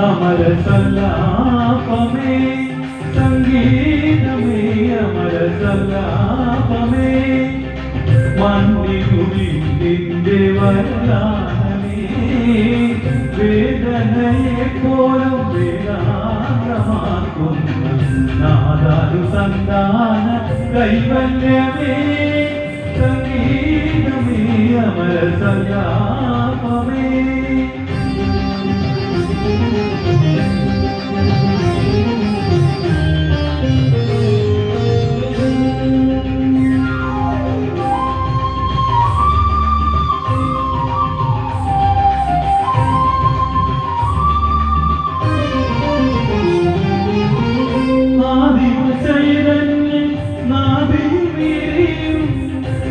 अमर सल्लापमे संगीतमे अमर सल्लापमे मन्दिरुनिंदे वरदानमे वेदनये कोलम वेदांतमाकुन्न नादानु संदान कैवल्यमे संगीतमे अमर सल्लापमे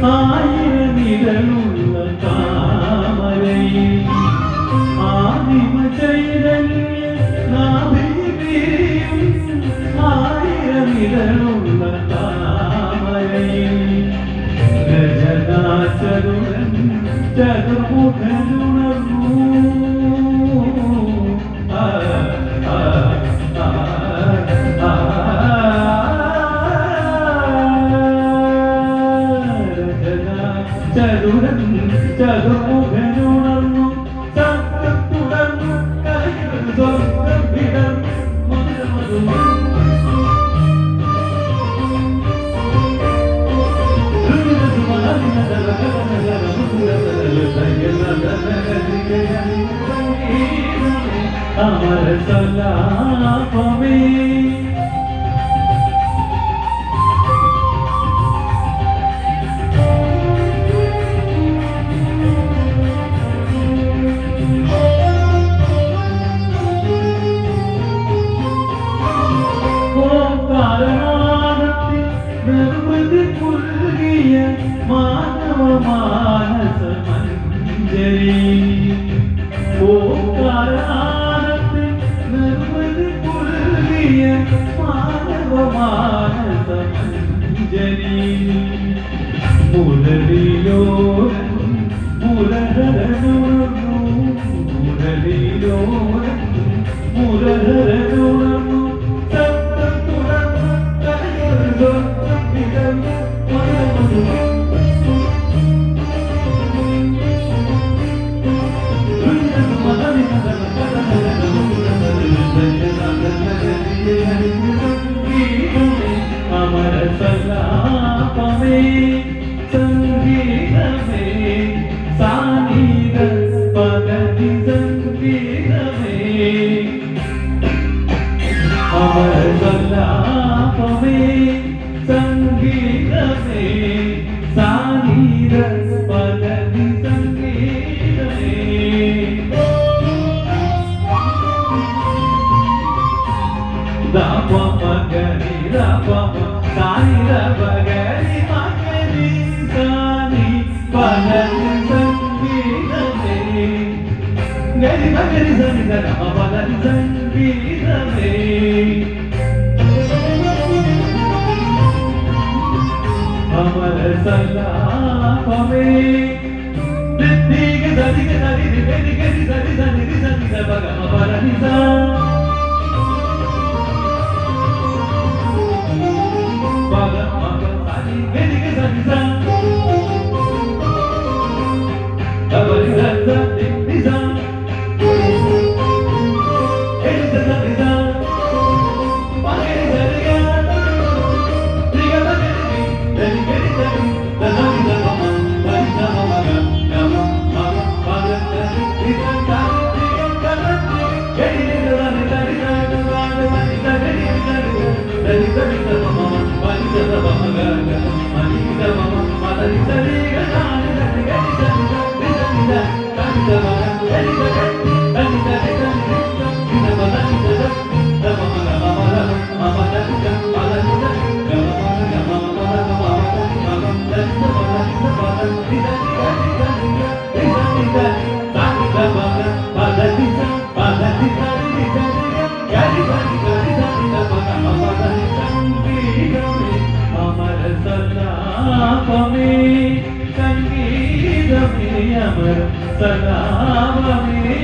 ആയിരനിഴലുള്ള താമരയിൽ ആദിമചൈതന്യ നാഭിപിരിയും ആയിരനിഴലുള്ള താമരയിൽ രജനാചരുടൻ ചതുർമുഖനുണർന്നു ചതുരൻ ചതുർമുഖനുണർന്നു സത്യത്തുടർന്നു കലകൾ സ്വർഗ്ഗം വിടർന്നു മധുരമധു അമര സല്ലാപമേ നിർവൃതി പുൽകിയ മാനവ മാനസ മഞ്ജരി ഓംകാരത്തിൽ നിർവൃതി പുൽകിയ മാനവ മാനസ മഞ്ജരി മുരളിലോരൻ മുരഹരനുണർന്നു മുരളിലോരൻ മുരഹരനുണർന്നു अमर सल्लापमे संगीतमे सानिध पदनि संगीतमे अमर सल्लापमे संगीतमे सानिध पदनि संगीतमे दापा मगनि दापा सानि रबगनि मगनि सानि पदनि संगीतमे गरि मगनि सानि रब पदनि संगीतमे अमर सल्लापमे दिगे सरि दिगे गरि सरि सनि रि सनि स ग म प र नि सा Hey! சலாமமே